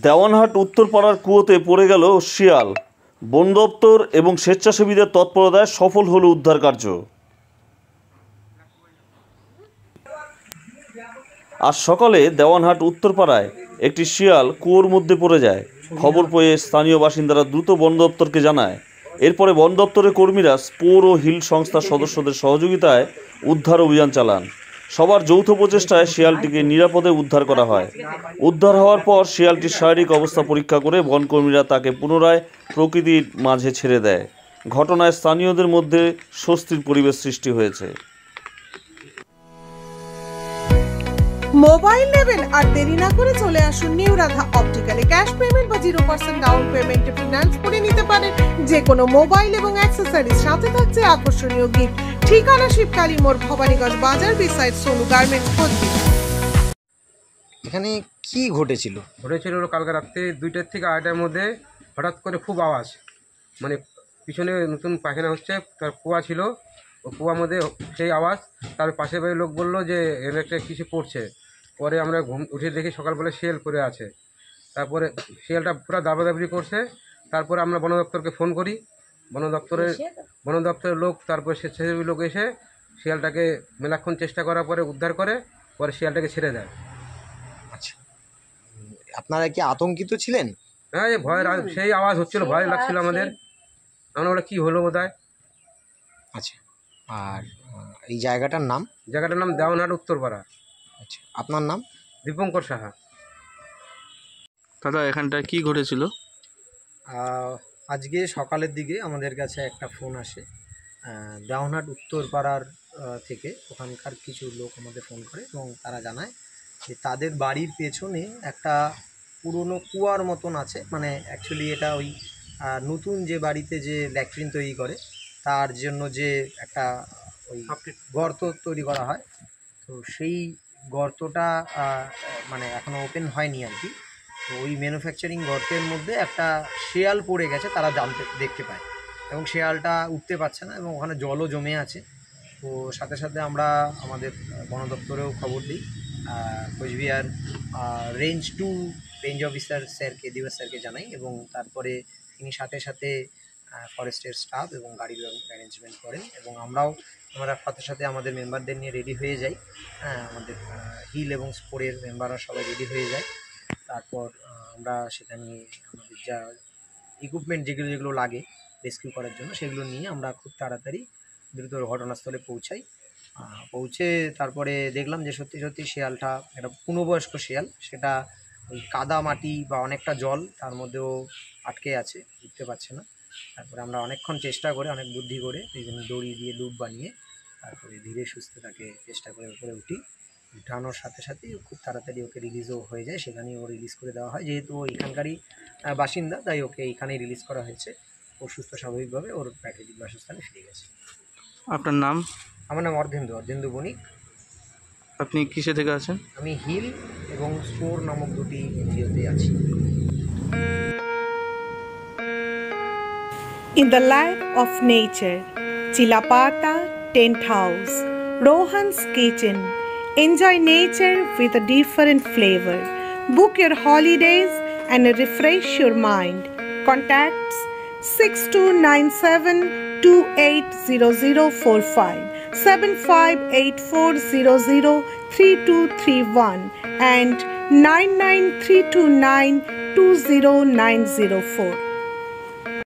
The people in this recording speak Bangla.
দেওয়ানহাট উত্তরপাড়ার কুয়োতে পড়ে গেল শিয়াল। বন দপ্তর এবং স্বেচ্ছাসেবীদের তৎপরতায় সফল হল উদ্ধার কার্য। আজ সকালে দেওয়ানহাট উত্তরপাড়ায় একটি শিয়াল কুয়োর মধ্যে পড়ে যায়। খবর পেয়ে স্থানীয় বাসিন্দারা দ্রুত বন দপ্তরকে জানায়। এরপরে বন দপ্তরের কর্মীরা স্পোর ও হিল সংস্থার সদস্যদের সহযোগিতায় উদ্ধার অভিযান চালান। সবার যৌথ প্রচেষ্টায় শিয়ালটিকে নিরাপদে উদ্ধার করা হয়। উদ্ধার হওয়ার পর শিয়ালটির শারীরিক অবস্থা পরীক্ষা করে বনকর্মীরা তাকে পুনরায় প্রকৃতির মাঝে ছেড়ে দেয়। ঘটনায় স্থানীয়দের মধ্যে স্বস্তির পরিবেশ সৃষ্টি হয়েছে। মোবাইল নেবেন আর দেরি না করে চলে আসুন নিউ রাধা অপটিক্যালে। ক্যাশ পেমেন্ট বা 0% ডাউন পেমেন্টে ফিনান্স করে নিতে পারেন যে কোনো মোবাইল এবং অ্যাক্সেসরিজ, সাথে থাকছে আকর্ষণীয় গিফট। ঠিকানা শিবকালী মোড়, ভবানীগঞ্জ বাজার, বিসাইড সোনু গার্মেন্টস, কোচবিহার। এখানে কি ঘটেছিল? কালকে রাত্রে 2টা থেকে 2:30টার মধ্যে হঠাৎ করে খুব আওয়াজ, মানে পিছনে নতুন পায়খানা হচ্ছে, তার কুয়া ছিল, ও কুয়ার মধ্যে সেই আওয়াজ। তার পাশের বাড়ির লোক বললো যে এর একটা কিছু পড়ছে। পরে আমরা উঠে দেখি সকালবেলা শিয়াল পড়ে আছে। তারপরে শিয়ালটা পুরো দাবাদাবি করছে। তারপরে আমরা বন দপ্তরকে ফোন করি। বন দপ্তরের লোক, তারপরে স্বেচ্ছাসেবী লোক এসে শিয়ালটাকে মেলাক্ষণ চেষ্টা করার পরে উদ্ধার করে, পরে শিয়ালটাকে ছেড়ে দেয়। আচ্ছা, আপনারা কি আতঙ্কিত ছিলেন? হ্যাঁ, ভয়ের সেই আওয়াজ হচ্ছিল, ভয় লাগছিল আমাদের। আমরা বলে কী হলো বোধ হয়। আচ্ছা, আর এই জায়গাটার নাম? জায়গাটার নাম দেওয়ানহাট উত্তরপাড়া। আচ্ছা, আপনার নাম? দীপঙ্কর সাহা। দাদা, এখানটায় কি ঘটেছিল? আজকে সকালের দিকে আমাদের কাছে একটা ফোন আসে দেওয়ানহাট উত্তরপাড়ার থেকে। ওখানকার কিছু লোক আমাদের ফোন করে এবং তারা জানায় যে তাদের বাড়ির পেছনে একটা পুরনো কুয়ার মতন আছে। মানে অ্যাকচুয়ালি এটা ওই নতুন যে বাড়িতে যে ল্যাট্রিন তৈরি করে তার জন্য যে একটা ওই গর্ত তৈরি করা হয়, তো সেই গর্তটা মানে এখনও ওপেন হয়নি আর কি। তো ওই ম্যানুফ্যাকচারিং গর্তের মধ্যে একটা শেয়াল পড়ে গেছে, তারা দেখতে পায়, এবং শেয়ালটা উঠতে পারছে না এবং ওখানে জলও জমে আছে। তো সাথে সাথে আমরা আমাদের বন দপ্তরেও খবর দিই, কোচবিহার রেঞ্জ 2 রেঞ্জ অফিসার স্যারকে, দিবস স্যারকে জানাই, এবং তারপরে তিনি সাথে সাথে ফরেস্টের স্টাফ এবং গাড়ির অ্যারেঞ্জমেন্ট করেন, এবং আমরা সাথে সাথে আমাদের মেম্বারদের নিয়ে রেডি হয়ে যাই। আমাদের হিল এবং স্পোরের মেম্বাররা সবাই রেডি হয়ে যায়। তারপর আমরা সেখানে আমাদের যা ইকুইপমেন্ট যেগুলো লাগে রেস্কিউ করার জন্য, সেগুলো নিয়ে আমরা খুব তাড়াতাড়ি দ্রুত ঘটনাস্থলে পৌঁছে তারপরে দেখলাম যে সত্যি সত্যি শিয়ালটা একটা পূর্ণবয়স্ক শিয়াল, সেটা ওই কাদা মাটি বা অনেকটা জল তার মধ্যেও আটকে আছে, উঠতে পারছে না। তারপরে আমরা অনেকক্ষণ চেষ্টা করে, অনেক বুদ্ধি করে, বিভিন্ন দড়ি দিয়ে লুপ বানিয়ে তারপরে ধীরে সুস্থে তাকে চেষ্টা করে উপরে উঠানোর সাথে সাথে খুব তাড়াতাড়ি ওকে রিলিজও হয়ে যায়। সেখানেই ও রিলিজ করে দেওয়া হয়, যেহেতু ও এখানকারই বাসিন্দা, তাই ওকে এখানেই রিলিজ করা হয়েছে। ও সুস্থ স্বাভাবিকভাবে ওর প্রাকৃতিক বাসস্থানে ফিরে গেছে। আপনার নাম? আমার নাম অর্ধেন্দু বণিক। আপনি কিসে থেকে আছেন? আমি হিল এবং স্পোর নামক দুটি এনজিওতে আছি। In the life of nature, Chilapata Tent House, Rohan's Kitchen. Enjoy nature with a different flavor. Book your holidays and refresh your mind. Contacts 6297 280045, 7584003231 and 99329 20904.